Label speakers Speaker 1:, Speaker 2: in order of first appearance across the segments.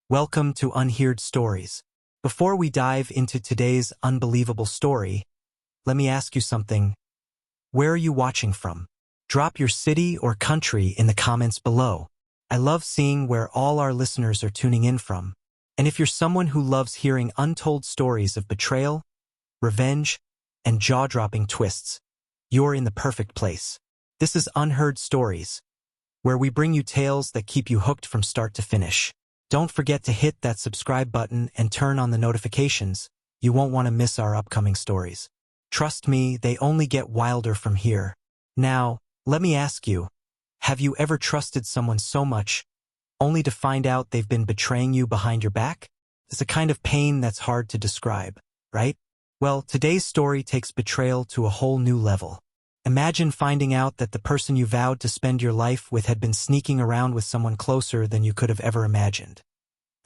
Speaker 1: Welcome to Unheard Stories. Before we dive into today's unbelievable story, let me ask you something. Where are you watching from? Drop your city or country in the comments below. I love seeing where all our listeners are tuning in from. And if you're someone who loves hearing untold stories of betrayal, revenge, and jaw-dropping twists, you're in the perfect place. This is Unheard Stories, where we bring you tales that keep you hooked from start to finish. Don't forget to hit that subscribe button and turn on the notifications. You won't want to miss our upcoming stories. Trust me, they only get wilder from here. Now, let me ask you, have you ever trusted someone so much, only to find out they've been betraying you behind your back? It's a kind of pain that's hard to describe, right? Well, today's story takes betrayal to a whole new level. Imagine finding out that the person you vowed to spend your life with had been sneaking around with someone closer than you could have ever imagined.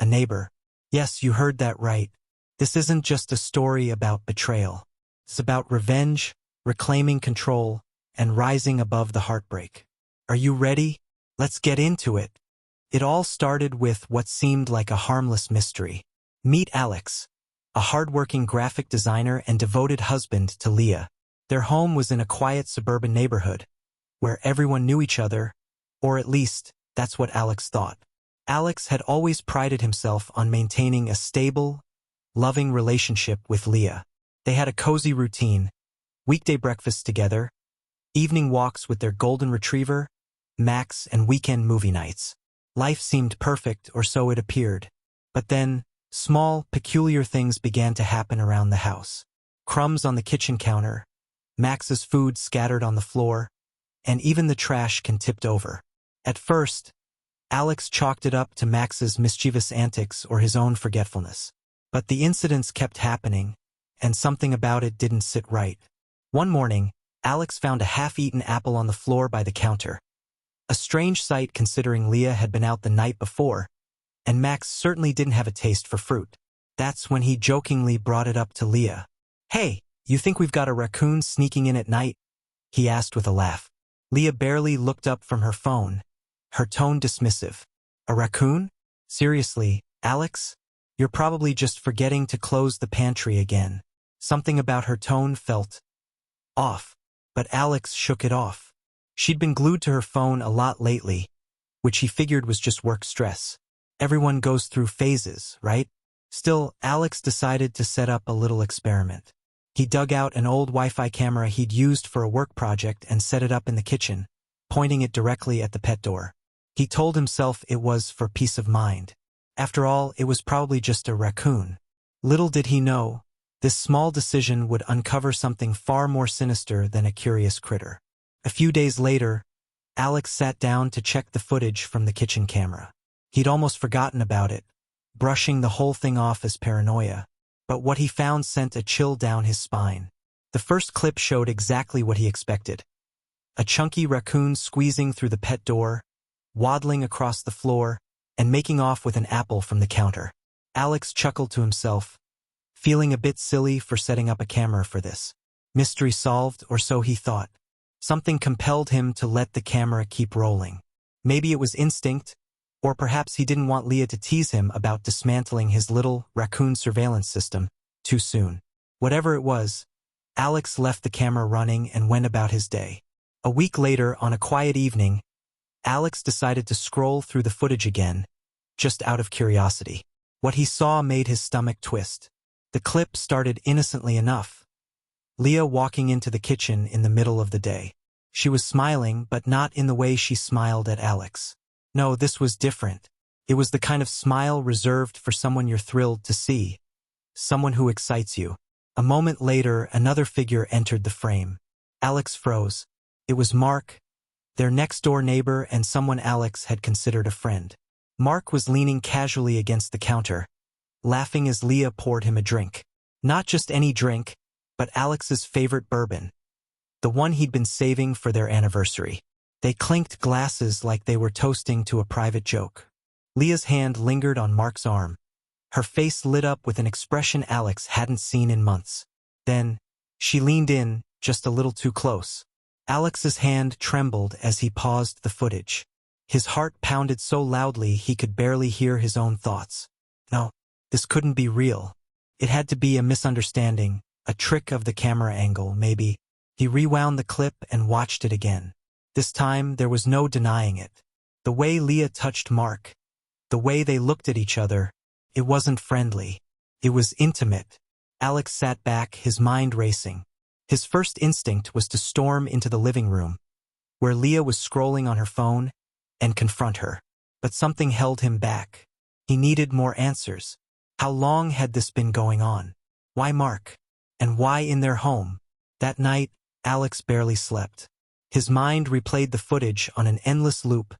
Speaker 1: A neighbor. Yes, you heard that right. This isn't just a story about betrayal. It's about revenge, reclaiming control, and rising above the heartbreak. Are you ready? Let's get into it. It all started with what seemed like a harmless mystery. Meet Alex, a hardworking graphic designer and devoted husband to Leah. Their home was in a quiet suburban neighborhood, where everyone knew each other, or at least, that's what Alex thought. Alex had always prided himself on maintaining a stable, loving relationship with Leah. They had a cozy routine, weekday breakfasts together, evening walks with their golden retriever, Max, and weekend movie nights. Life seemed perfect, or so it appeared. But then, small, peculiar things began to happen around the house. Crumbs on the kitchen counter, Max's food scattered on the floor, and even the trash can tipped over. At first, Alex chalked it up to Max's mischievous antics or his own forgetfulness. But the incidents kept happening, and something about it didn't sit right. One morning, Alex found a half-eaten apple on the floor by the counter. A strange sight considering Leah had been out the night before, and Max certainly didn't have a taste for fruit. That's when he jokingly brought it up to Leah. "Hey, you think we've got a raccoon sneaking in at night?" he asked with a laugh. Leah barely looked up from her phone, her tone dismissive. "A raccoon? Seriously, Alex? You're probably just forgetting to close the pantry again." Something about her tone felt off, but Alex shook it off. She'd been glued to her phone a lot lately, which he figured was just work stress. Everyone goes through phases, right? Still, Alex decided to set up a little experiment. He dug out an old Wi-Fi camera he'd used for a work project and set it up in the kitchen, pointing it directly at the pet door. He told himself it was for peace of mind. After all, it was probably just a raccoon. Little did he know, this small decision would uncover something far more sinister than a curious critter. A few days later, Alex sat down to check the footage from the kitchen camera. He'd almost forgotten about it, brushing the whole thing off as paranoia. But what he found sent a chill down his spine. The first clip showed exactly what he expected. A chunky raccoon squeezing through the pet door, waddling across the floor, and making off with an apple from the counter. Alex chuckled to himself, feeling a bit silly for setting up a camera for this. Mystery solved, or so he thought. Something compelled him to let the camera keep rolling. Maybe it was instinct, or perhaps he didn't want Leah to tease him about dismantling his little raccoon surveillance system too soon. Whatever it was, Alex left the camera running and went about his day. A week later, on a quiet evening, Alex decided to scroll through the footage again, just out of curiosity. What he saw made his stomach twist. The clip started innocently enough. Leah walking into the kitchen in the middle of the day. She was smiling, but not in the way she smiled at Alex. No, this was different. It was the kind of smile reserved for someone you're thrilled to see. Someone who excites you. A moment later, another figure entered the frame. Alex froze. It was Mark, their next-door neighbor and someone Alex had considered a friend. Mark was leaning casually against the counter, laughing as Leah poured him a drink. Not just any drink, but Alex's favorite bourbon. The one he'd been saving for their anniversary. They clinked glasses like they were toasting to a private joke. Leah's hand lingered on Mark's arm. Her face lit up with an expression Alex hadn't seen in months. Then, she leaned in, just a little too close. Alex's hand trembled as he paused the footage. His heart pounded so loudly he could barely hear his own thoughts. No, this couldn't be real. It had to be a misunderstanding, a trick of the camera angle, maybe. He rewound the clip and watched it again. This time, there was no denying it. The way Leah touched Mark, the way they looked at each other, it wasn't friendly. It was intimate. Alex sat back, his mind racing. His first instinct was to storm into the living room, where Leah was scrolling on her phone, and confront her. But something held him back. He needed more answers. How long had this been going on? Why Mark? And why in their home? That night, Alex barely slept. His mind replayed the footage on an endless loop,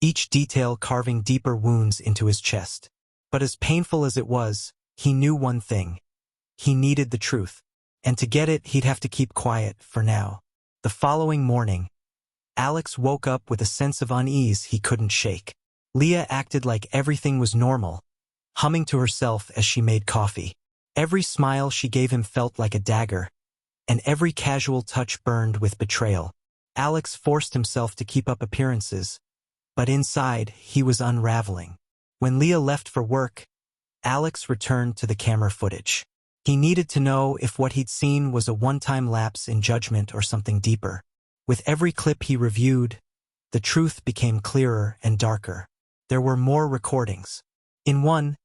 Speaker 1: each detail carving deeper wounds into his chest. But as painful as it was, he knew one thing. He needed the truth. And to get it, he'd have to keep quiet for now. The following morning, Alex woke up with a sense of unease he couldn't shake. Leah acted like everything was normal, humming to herself as she made coffee. Every smile she gave him felt like a dagger, and every casual touch burned with betrayal. Alex forced himself to keep up appearances, but inside, he was unraveling. When Leah left for work, Alex returned to the camera footage. He needed to know if what he'd seen was a one-time lapse in judgment or something deeper. With every clip he reviewed, the truth became clearer and darker. There were more recordings. In one,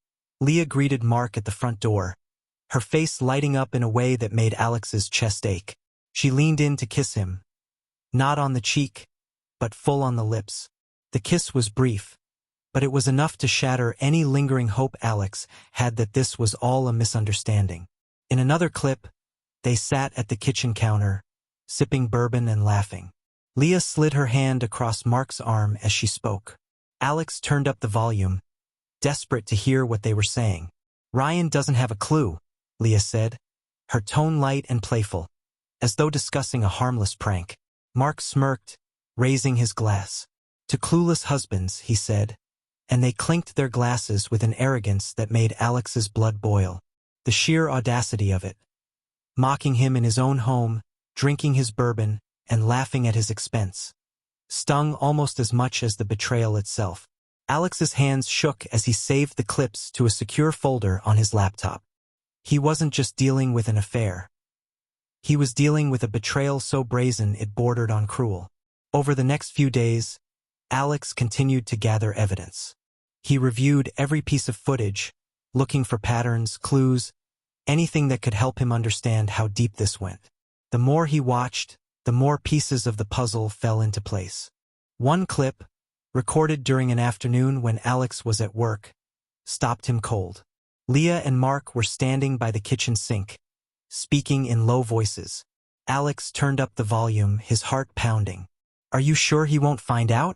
Speaker 1: Leah greeted Mark at the front door, her face lighting up in a way that made Alex's chest ache. She leaned in to kiss him, not on the cheek, but full on the lips. The kiss was brief, but it was enough to shatter any lingering hope Alex had that this was all a misunderstanding. In another clip, they sat at the kitchen counter, sipping bourbon and laughing. Leah slid her hand across Mark's arm as she spoke. Alex turned up the volume, desperate to hear what they were saying. "Ryan doesn't have a clue," Leah said, her tone light and playful, as though discussing a harmless prank. Mark smirked, raising his glass. "To clueless husbands," he said, and they clinked their glasses with an arrogance that made Alex's blood boil. The sheer audacity of it. Mocking him in his own home, drinking his bourbon, and laughing at his expense. Stung almost as much as the betrayal itself. Alex's hands shook as he saved the clips to a secure folder on his laptop. He wasn't just dealing with an affair. He was dealing with a betrayal so brazen it bordered on cruel. Over the next few days, Alex continued to gather evidence. He reviewed every piece of footage, looking for patterns, clues, anything that could help him understand how deep this went. The more he watched, the more pieces of the puzzle fell into place. One clip, recorded during an afternoon when Alex was at work, stopped him cold. Leah and Mark were standing by the kitchen sink, speaking in low voices. Alex turned up the volume, his heart pounding. "Are you sure he won't find out?"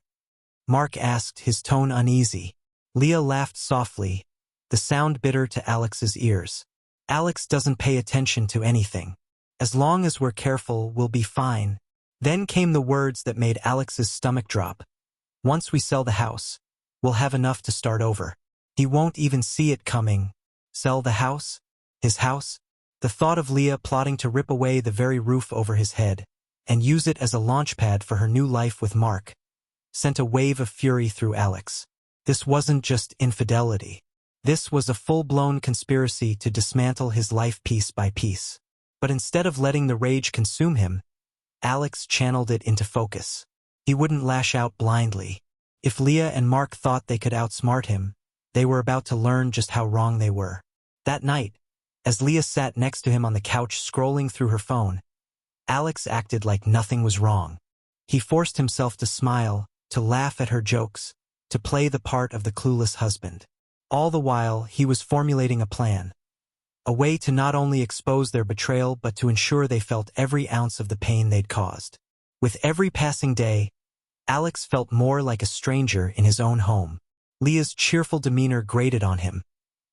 Speaker 1: Mark asked, his tone uneasy. Leah laughed softly, the sound bitter to Alex's ears. "Alex doesn't pay attention to anything. As long as we're careful, we'll be fine." Then came the words that made Alex's stomach drop. "Once we sell the house, we'll have enough to start over." He won't even see it coming. Sell the house? His house? The thought of Leah plotting to rip away the very roof over his head and use it as a launchpad for her new life with Mark sent a wave of fury through Alex. This wasn't just infidelity. This was a full-blown conspiracy to dismantle his life piece by piece. But instead of letting the rage consume him, Alex channeled it into focus. He wouldn't lash out blindly. If Leah and Mark thought they could outsmart him, they were about to learn just how wrong they were. That night, as Leah sat next to him on the couch scrolling through her phone, Alex acted like nothing was wrong. He forced himself to smile, to laugh at her jokes, to play the part of the clueless husband. All the while, he was formulating a plan. A way to not only expose their betrayal but to ensure they felt every ounce of the pain they'd caused. With every passing day, Alex felt more like a stranger in his own home. Leah's cheerful demeanor grated on him,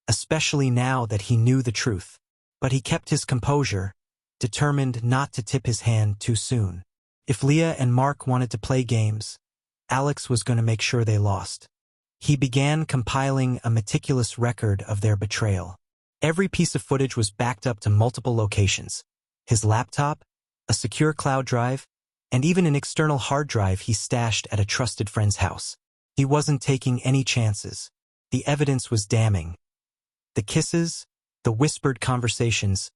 Speaker 1: especially now that he knew the truth. But he kept his composure, determined not to tip his hand too soon. If Leah and Mark wanted to play games, Alex was going to make sure they lost. He began compiling a meticulous record of their betrayal. Every piece of footage was backed up to multiple locations. His laptop, a secure cloud drive, and even an external hard drive he stashed at a trusted friend's house. He wasn't taking any chances. The evidence was damning. The kisses, the whispered conversations,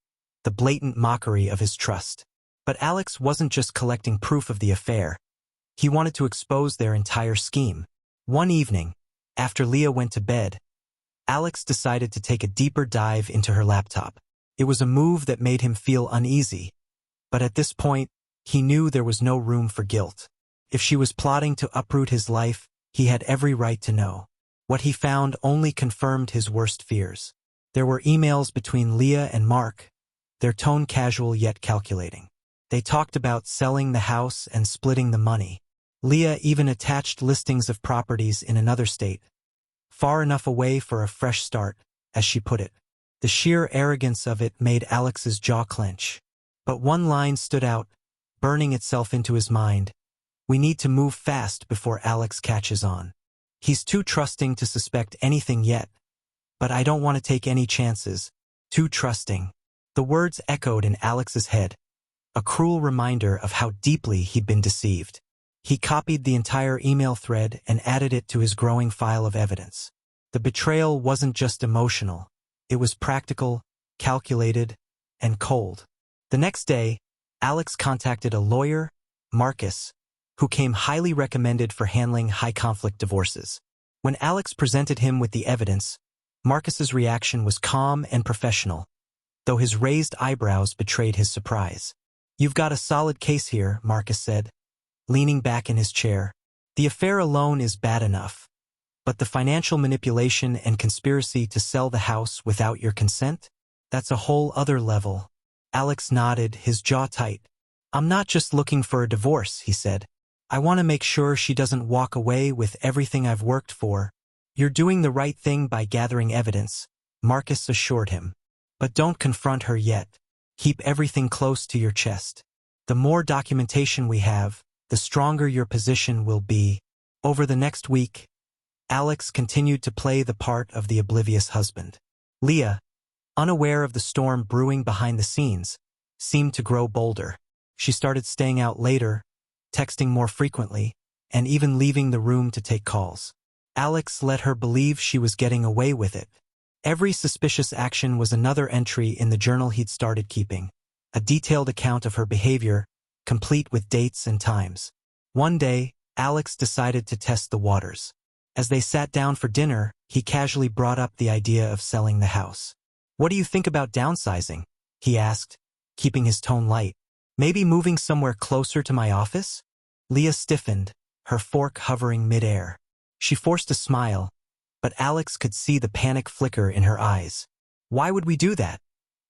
Speaker 1: the blatant mockery of his trust. But Alex wasn't just collecting proof of the affair. He wanted to expose their entire scheme. One evening, after Leah went to bed, Alex decided to take a deeper dive into her laptop. It was a move that made him feel uneasy, but at this point, he knew there was no room for guilt. If she was plotting to uproot his life, he had every right to know. What he found only confirmed his worst fears. There were emails between Leah and Mark, their tone casual yet calculating. They talked about selling the house and splitting the money. Leah even attached listings of properties in another state, far enough away for a fresh start, as she put it. The sheer arrogance of it made Alex's jaw clench. But one line stood out, burning itself into his mind. We need to move fast before Alex catches on. He's too trusting to suspect anything yet. But I don't want to take any chances. Too trusting. The words echoed in Alex's head, a cruel reminder of how deeply he'd been deceived. He copied the entire email thread and added it to his growing file of evidence. The betrayal wasn't just emotional. It was practical, calculated, and cold. The next day, Alex contacted a lawyer, Marcus, who came highly recommended for handling high-conflict divorces. When Alex presented him with the evidence, Marcus's reaction was calm and professional, though his raised eyebrows betrayed his surprise. "You've got a solid case here," Marcus said, leaning back in his chair. "The affair alone is bad enough, but the financial manipulation and conspiracy to sell the house without your consent? That's a whole other level." Alex nodded, his jaw tight. "I'm not just looking for a divorce," he said. "I want to make sure she doesn't walk away with everything I've worked for." "You're doing the right thing by gathering evidence," Marcus assured him. "But don't confront her yet. Keep everything close to your chest. The more documentation we have, the stronger your position will be." Over the next week, Alex continued to play the part of the oblivious husband. Leah, unaware of the storm brewing behind the scenes, seemed to grow bolder. She started staying out later, texting more frequently, and even leaving the room to take calls. Alex let her believe she was getting away with it. Every suspicious action was another entry in the journal he'd started keeping, a detailed account of her behavior, complete with dates and times. One day, Alex decided to test the waters. As they sat down for dinner, he casually brought up the idea of selling the house. "What do you think about downsizing?" he asked, keeping his tone light. "Maybe moving somewhere closer to my office?" Leah stiffened, her fork hovering mid-air. She forced a smile, but Alex could see the panic flicker in her eyes. "Why would we do that?"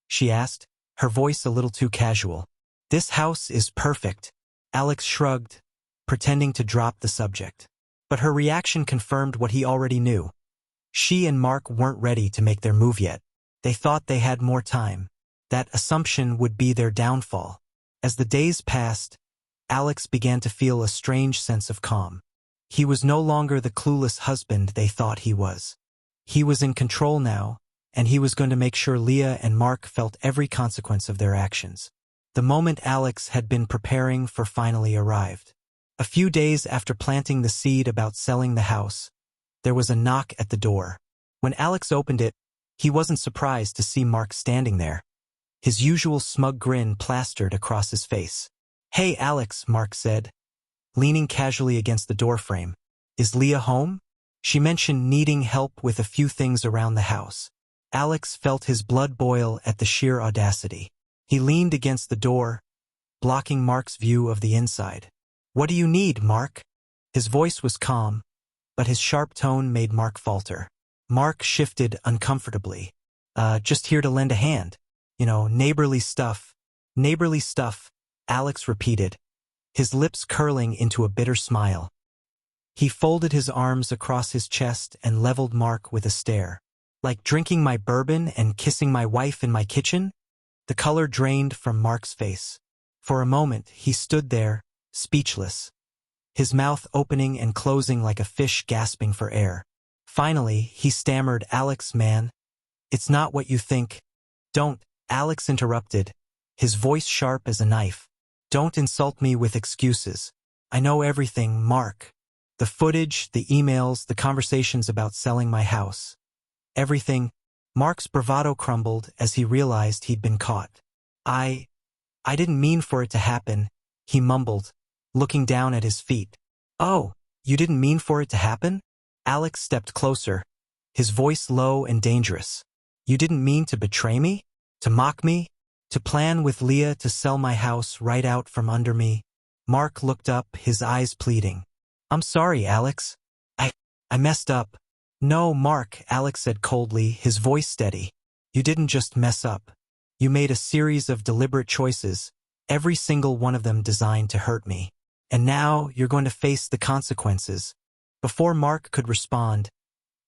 Speaker 1: she asked, her voice a little too casual. "This house is perfect." Alex shrugged, pretending to drop the subject. But her reaction confirmed what he already knew. She and Mark weren't ready to make their move yet. They thought they had more time. That assumption would be their downfall. As the days passed, Alex began to feel a strange sense of calm. He was no longer the clueless husband they thought he was. He was in control now, and he was going to make sure Leah and Mark felt every consequence of their actions. The moment Alex had been preparing for finally arrived. A few days after planting the seed about selling the house, there was a knock at the door. When Alex opened it, he wasn't surprised to see Mark standing there, his usual smug grin plastered across his face. "Hey, Alex," Mark said, leaning casually against the doorframe. "Is Leah home?" She mentioned needing help with a few things around the house. Alex felt his blood boil at the sheer audacity. He leaned against the door, blocking Mark's view of the inside. "What do you need, Mark?" His voice was calm, but his sharp tone made Mark falter. Mark shifted uncomfortably. Just here to lend a hand. Neighborly stuff." "Neighborly stuff," Alex repeated, his lips curling into a bitter smile. He folded his arms across his chest and leveled Mark with a stare. "Like drinking my bourbon and kissing my wife in my kitchen?" The color drained from Mark's face. For a moment, he stood there, speechless, his mouth opening and closing like a fish gasping for air. Finally, he stammered, "Alex, man, it's not what you think." "Don't," Alex interrupted, his voice sharp as a knife. "Don't insult me with excuses. I know everything, Mark." The footage, the emails, the conversations about selling my house. Everything. Mark's bravado crumbled as he realized he'd been caught. I didn't mean for it to happen, he mumbled, looking down at his feet. Oh, you didn't mean for it to happen? Alex stepped closer, his voice low and dangerous. You didn't mean to betray me? To mock me? To plan with Leah to sell my house right out from under me? Mark looked up, his eyes pleading. I'm sorry, Alex. I messed up. No, Mark, Alex said coldly, his voice steady. You didn't just mess up. You made a series of deliberate choices, every single one of them designed to hurt me. And now you're going to face the consequences. Before Mark could respond,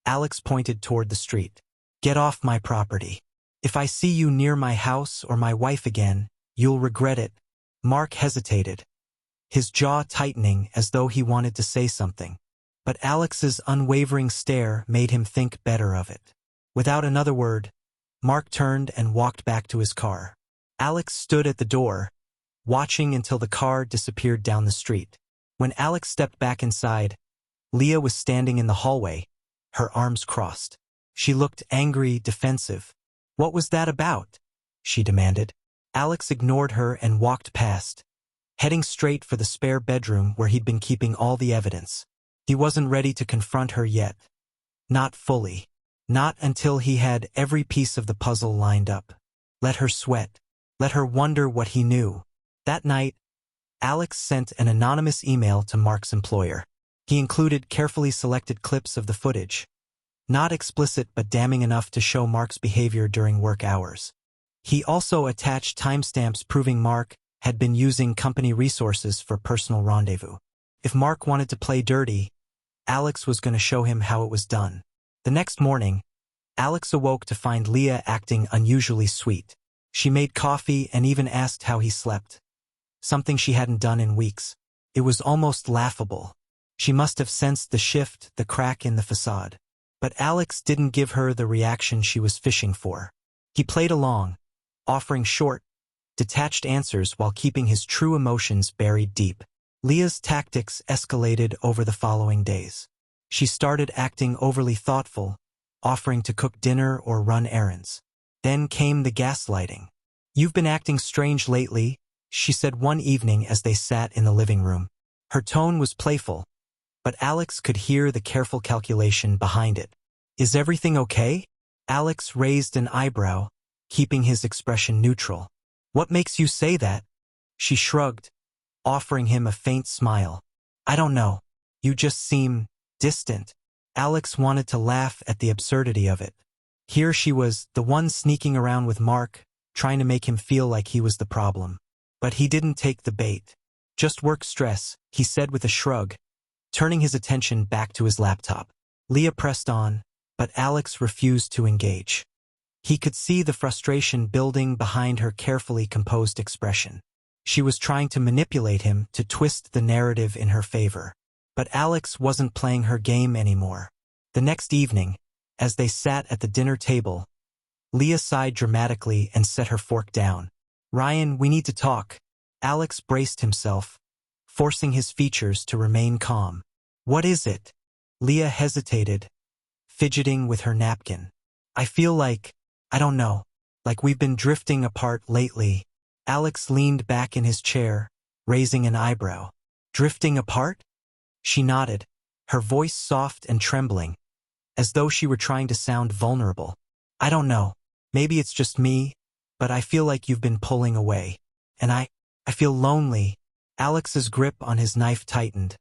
Speaker 1: Alex pointed toward the street. Get off my property. If I see you near my house or my wife again, you'll regret it. Mark hesitated, his jaw tightening as though he wanted to say something. But Alex's unwavering stare made him think better of it. Without another word, Mark turned and walked back to his car. Alex stood at the door, watching until the car disappeared down the street. When Alex stepped back inside, Leah was standing in the hallway, her arms crossed. She looked angry, defensive. What was that about? She demanded. Alex ignored her and walked past, heading straight for the spare bedroom where he'd been keeping all the evidence. He wasn't ready to confront her yet. Not fully. Not until he had every piece of the puzzle lined up. Let her sweat. Let her wonder what he knew. That night, Alex sent an anonymous email to Mark's employer. He included carefully selected clips of the footage. Not explicit but damning enough to show Mark's behavior during work hours. He also attached timestamps proving Mark had been using company resources for personal rendezvous. If Mark wanted to play dirty, Alex was going to show him how it was done. The next morning, Alex awoke to find Leah acting unusually sweet. She made coffee and even asked how he slept. Something she hadn't done in weeks. It was almost laughable. She must have sensed the shift, the crack in the facade. But Alex didn't give her the reaction she was fishing for. He played along, offering short, detached answers while keeping his true emotions buried deep. Leah's tactics escalated over the following days. She started acting overly thoughtful, offering to cook dinner or run errands. Then came the gaslighting. You've been acting strange lately, she said one evening as they sat in the living room. Her tone was playful, but Alex could hear the careful calculation behind it. Is everything okay? Alex raised an eyebrow, keeping his expression neutral. What makes you say that? She shrugged, offering him a faint smile. I don't know. You just seem distant. Alex wanted to laugh at the absurdity of it. Here she was, the one sneaking around with Mark, trying to make him feel like he was the problem. But he didn't take the bait. Just work stress, he said with a shrug, turning his attention back to his laptop. Leah pressed on, but Alex refused to engage. He could see the frustration building behind her carefully composed expression. She was trying to manipulate him, to twist the narrative in her favor. But Alex wasn't playing her game anymore. The next evening, as they sat at the dinner table, Leah sighed dramatically and set her fork down. Ryan, we need to talk. Alex braced himself, forcing his features to remain calm. What is it? Leah hesitated, fidgeting with her napkin. I feel like, I don't know, like we've been drifting apart lately. Alex leaned back in his chair, raising an eyebrow. Drifting apart? She nodded, her voice soft and trembling, as though she were trying to sound vulnerable. I don't know. Maybe it's just me, but I feel like you've been pulling away. And I feel lonely. Alex's grip on his knife tightened,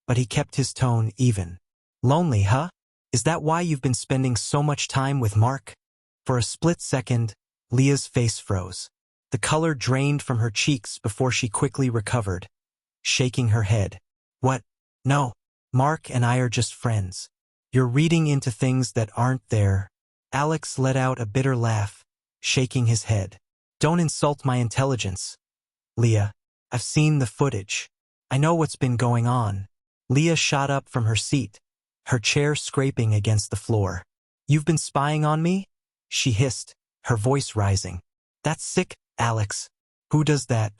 Speaker 1: but he kept his tone even. Lonely, huh? Is that why you've been spending so much time with Mark? For a split second, Leah's face froze. The color drained from her cheeks before she quickly recovered, shaking her head. What? No. Mark and I are just friends. You're reading into things that aren't there. Alex let out a bitter laugh, shaking his head. Don't insult my intelligence. Leah, I've seen the footage. I know what's been going on. Leah shot up from her seat, her chair scraping against the floor. You've been spying on me? She hissed, her voice rising. That's sick, Alex. Who does that?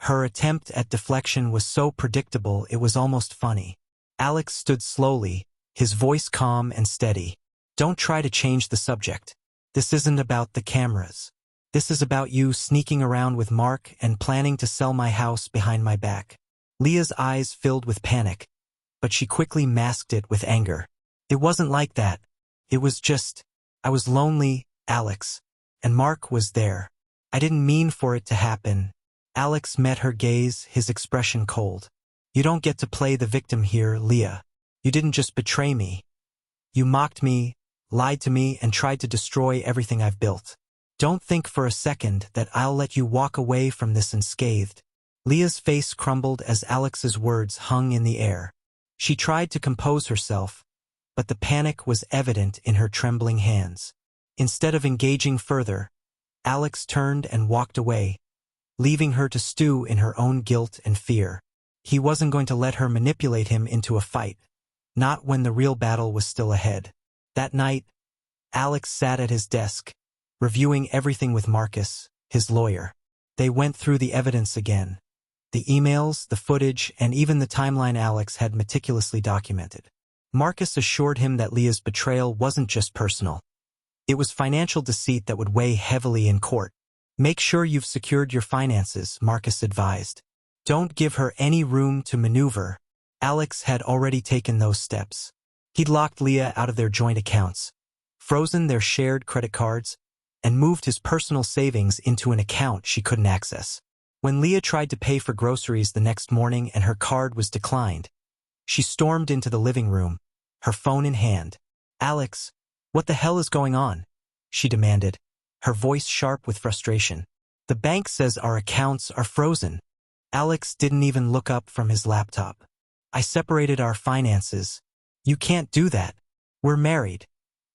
Speaker 1: Her attempt at deflection was so predictable it was almost funny. Alex stood slowly, his voice calm and steady. Don't try to change the subject. This isn't about the cameras. This is about you sneaking around with Mark and planning to sell my house behind my back. Leah's eyes filled with panic, but she quickly masked it with anger. It wasn't like that. It was just, I was lonely, Alex, and Mark was there. I didn't mean for it to happen. Alex met her gaze, his expression cold. You don't get to play the victim here, Leah. You didn't just betray me. You mocked me, lied to me, and tried to destroy everything I've built. Don't think for a second that I'll let you walk away from this unscathed. Leah's face crumbled as Alex's words hung in the air. She tried to compose herself, but the panic was evident in her trembling hands. Instead of engaging further, Alex turned and walked away, leaving her to stew in her own guilt and fear. He wasn't going to let her manipulate him into a fight, not when the real battle was still ahead. That night, Alex sat at his desk, reviewing everything with Marcus, his lawyer. They went through the evidence again. The emails, the footage, and even the timeline Alex had meticulously documented. Marcus assured him that Leah's betrayal wasn't just personal. It was financial deceit that would weigh heavily in court. Make sure you've secured your finances, Marcus advised. Don't give her any room to maneuver. Alex had already taken those steps. He'd locked Leah out of their joint accounts, frozen their shared credit cards, and moved his personal savings into an account she couldn't access. When Leah tried to pay for groceries the next morning and her card was declined, she stormed into the living room, her phone in hand. Alex, what the hell is going on? She demanded, her voice sharp with frustration. The bank says our accounts are frozen. Alex didn't even look up from his laptop. I separated our finances. You can't do that. We're married.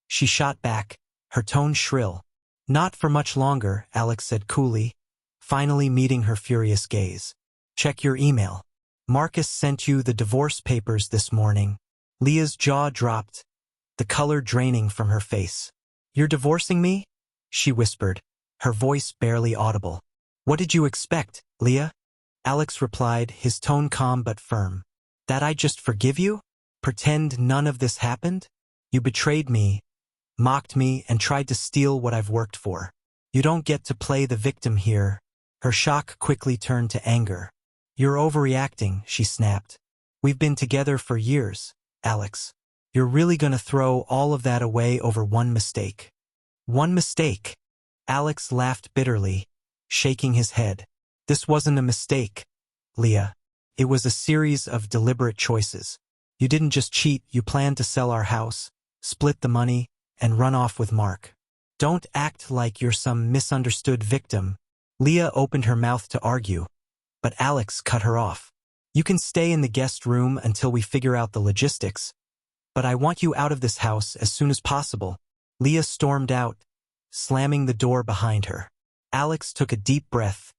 Speaker 1: She shot back, her tone shrill. Not for much longer, Alex said coolly, finally meeting her furious gaze. Check your email. Marcus sent you the divorce papers this morning. Leah's jaw dropped, the color draining from her face. You're divorcing me? She whispered, her voice barely audible. What did you expect, Leah? Alex replied, his tone calm but firm. That I just forgive you? Pretend none of this happened? You betrayed me, mocked me, and tried to steal what I've worked for. You don't get to play the victim here. Her shock quickly turned to anger. You're overreacting, she snapped. We've been together for years, Alex. You're really gonna throw all of that away over one mistake. One mistake? Alex laughed bitterly, shaking his head. This wasn't a mistake, Leah. It was a series of deliberate choices. You didn't just cheat, you planned to sell our house, split the money, and run off with Mark. Don't act like you're some misunderstood victim. Leah opened her mouth to argue, but Alex cut her off. You can stay in the guest room until we figure out the logistics, but I want you out of this house as soon as possible. Leah stormed out, slamming the door behind her. Alex took a deep breath,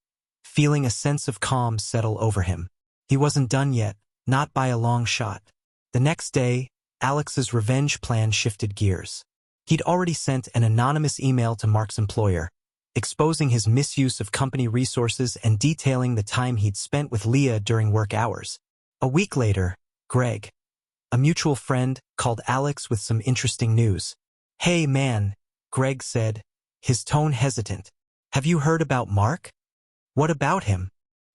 Speaker 1: feeling a sense of calm settle over him. He wasn't done yet, not by a long shot. The next day, Alex's revenge plan shifted gears. He'd already sent an anonymous email to Mark's employer, exposing his misuse of company resources and detailing the time he'd spent with Leah during work hours. A week later, Greg, a mutual friend, called Alex with some interesting news. Hey man, Greg said, his tone hesitant. Have you heard about Mark? What about him?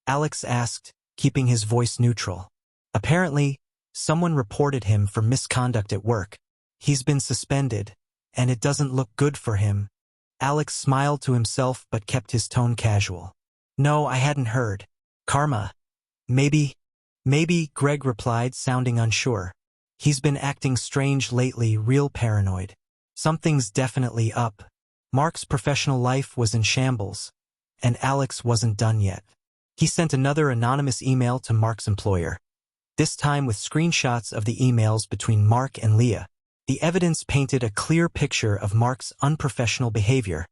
Speaker 1: Alex asked, keeping his voice neutral. Apparently, someone reported him for misconduct at work. He's been suspended, and it doesn't look good for him. Alex smiled to himself but kept his tone casual. No, I hadn't heard. Karma. Maybe, Greg replied, sounding unsure. He's been acting strange lately, real paranoid. Something's definitely up. Mark's professional life was in shambles, and Alex wasn't done yet. He sent another anonymous email to Mark's employer, this time with screenshots of the emails between Mark and Leah. The evidence painted a clear picture of Mark's unprofessional behavior,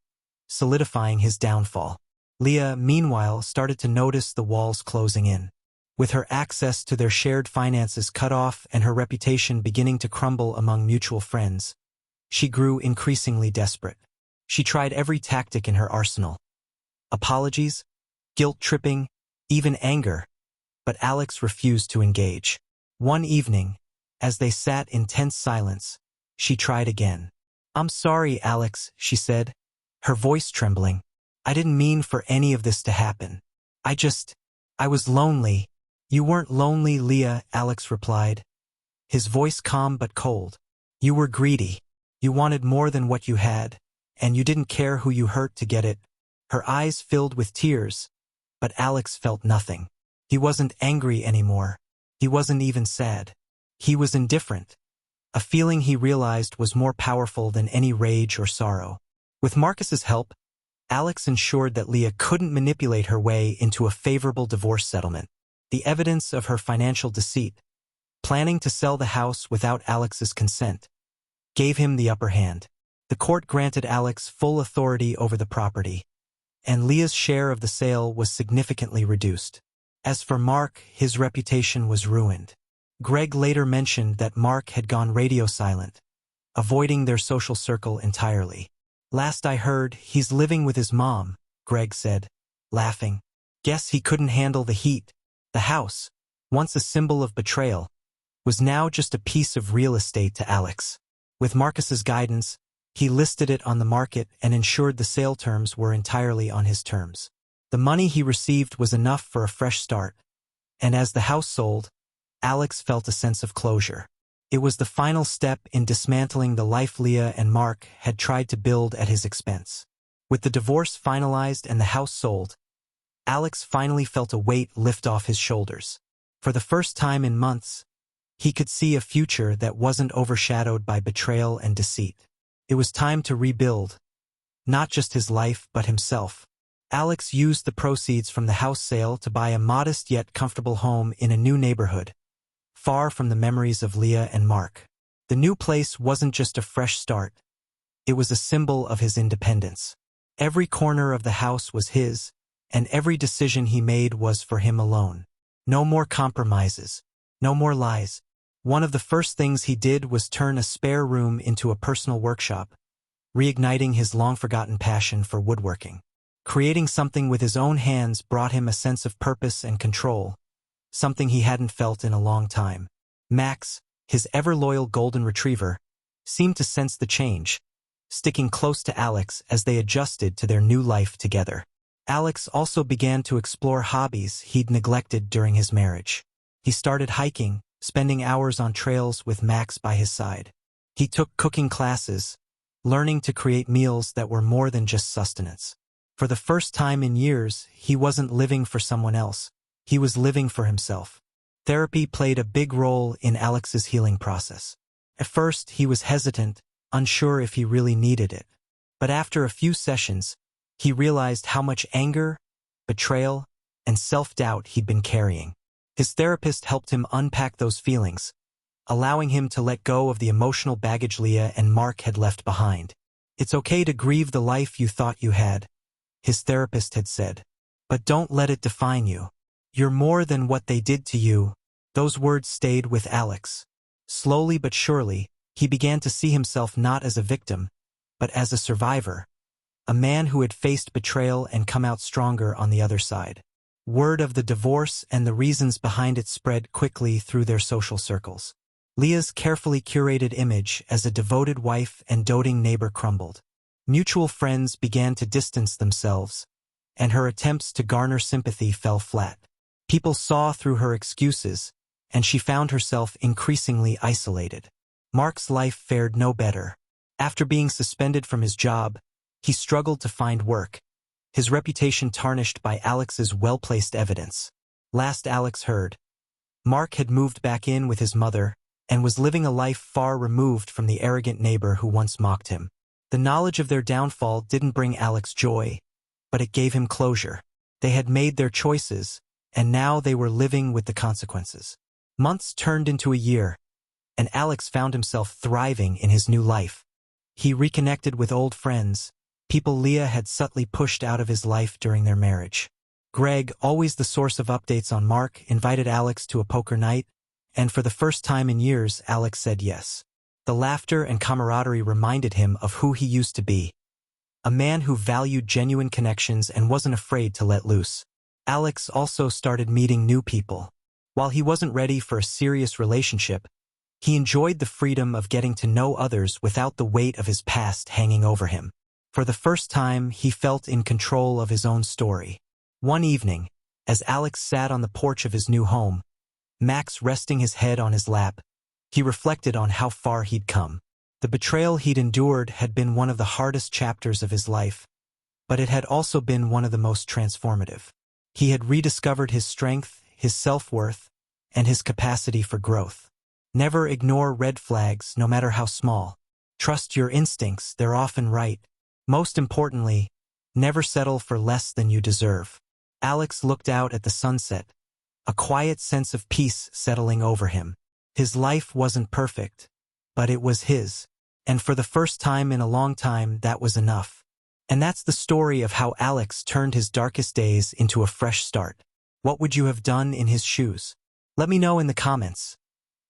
Speaker 1: solidifying his downfall. Leah, meanwhile, started to notice the walls closing in. With her access to their shared finances cut off and her reputation beginning to crumble among mutual friends, she grew increasingly desperate. She tried every tactic in her arsenal. Apologies, guilt-tripping, even anger, but Alex refused to engage. One evening, As they sat in tense silence, she tried again. "I'm sorry, Alex," she said, her voice trembling. "I didn't mean for any of this to happen. I was lonely." "You weren't lonely, Leah," Alex replied, his voice calm but cold. "You were greedy. You wanted more than what you had, and you didn't care who you hurt to get it." Her eyes filled with tears, but Alex felt nothing. He wasn't angry anymore. He wasn't even sad. He was indifferent, a feeling he realized was more powerful than any rage or sorrow. With Marcus's help, Alex ensured that Leah couldn't manipulate her way into a favorable divorce settlement. The evidence of her financial deceit, planning to sell the house without Alex's consent, gave him the upper hand. The court granted Alex full authority over the property, and Leah's share of the sale was significantly reduced. As for Mark, his reputation was ruined. Greg later mentioned that Mark had gone radio silent, avoiding their social circle entirely. "Last I heard, he's living with his mom," Greg said, laughing. "Guess he couldn't handle the heat." The house, once a symbol of betrayal, was now just a piece of real estate to Alex. With Marcus's guidance, he listed it on the market and ensured the sale terms were entirely on his terms. The money he received was enough for a fresh start, and as the house sold, Alex felt a sense of closure. It was the final step in dismantling the life Leah and Mark had tried to build at his expense. With the divorce finalized and the house sold, Alex finally felt a weight lift off his shoulders. For the first time in months, he could see a future that wasn't overshadowed by betrayal and deceit. It was time to rebuild, not just his life but himself. Alex used the proceeds from the house sale to buy a modest yet comfortable home in a new neighborhood, far from the memories of Leah and Mark. The new place wasn't just a fresh start. It was a symbol of his independence. Every corner of the house was his, and every decision he made was for him alone. No more compromises. No more lies. One of the first things he did was turn a spare room into a personal workshop, reigniting his long-forgotten passion for woodworking. Creating something with his own hands brought him a sense of purpose and control, something he hadn't felt in a long time. Max, his ever-loyal golden retriever, seemed to sense the change, sticking close to Alex as they adjusted to their new life together. Alex also began to explore hobbies he'd neglected during his marriage. He started hiking, spending hours on trails with Max by his side. He took cooking classes, learning to create meals that were more than just sustenance. For the first time in years, he wasn't living for someone else. He was living for himself. Therapy played a big role in Alex's healing process. At first, he was hesitant, unsure if he really needed it. But after a few sessions, he realized how much anger, betrayal, and self-doubt he'd been carrying. His therapist helped him unpack those feelings, allowing him to let go of the emotional baggage Leah and Mark had left behind. "It's okay to grieve the life you thought you had," his therapist had said. "But don't let it define you. You're more than what they did to you." Those words stayed with Alex. Slowly but surely, he began to see himself not as a victim, but as a survivor, a man who had faced betrayal and come out stronger on the other side. Word of the divorce and the reasons behind it spread quickly through their social circles. Leah's carefully curated image as a devoted wife and doting neighbor crumbled. Mutual friends began to distance themselves, and her attempts to garner sympathy fell flat. People saw through her excuses, and she found herself increasingly isolated. Mark's life fared no better. After being suspended from his job, he struggled to find work, his reputation tarnished by Alex's well-placed evidence. Last Alex heard, Mark had moved back in with his mother and was living a life far removed from the arrogant neighbor who once mocked him. The knowledge of their downfall didn't bring Alex joy, but it gave him closure. They had made their choices, and now they were living with the consequences. Months turned into a year, and Alex found himself thriving in his new life. He reconnected with old friends, people Leah had subtly pushed out of his life during their marriage. Greg, always the source of updates on Mark, invited Alex to a poker night, and for the first time in years, Alex said yes. The laughter and camaraderie reminded him of who he used to be, a man who valued genuine connections and wasn't afraid to let loose. Alex also started meeting new people. While he wasn't ready for a serious relationship, He enjoyed the freedom of getting to know others without the weight of his past hanging over him. For the first time, he felt in control of his own story. One evening, as Alex sat on the porch of his new home, Max resting his head on his lap, he reflected on how far he'd come. The betrayal he'd endured had been one of the hardest chapters of his life, but it had also been one of the most transformative. He had rediscovered his strength, his self-worth, and his capacity for growth. Never ignore red flags, no matter how small. Trust your instincts, they're often right. Most importantly, never settle for less than you deserve. Alex looked out at the sunset, a quiet sense of peace settling over him. His life wasn't perfect, but it was his. And for the first time in a long time, that was enough. And that's the story of how Alex turned his darkest days into a fresh start. What would you have done in his shoes? Let me know in the comments.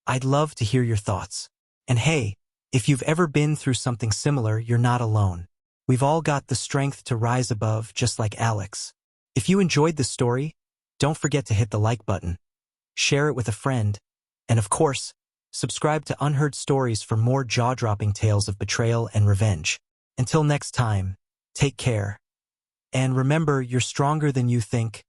Speaker 1: I'd love to hear your thoughts. And hey, if you've ever been through something similar, you're not alone. We've all got the strength to rise above, just like Alex. If you enjoyed this story, don't forget to hit the like button, share it with a friend, and of course, subscribe to Unheard Stories for more jaw-dropping tales of betrayal and revenge. Until next time, take care. And remember, you're stronger than you think.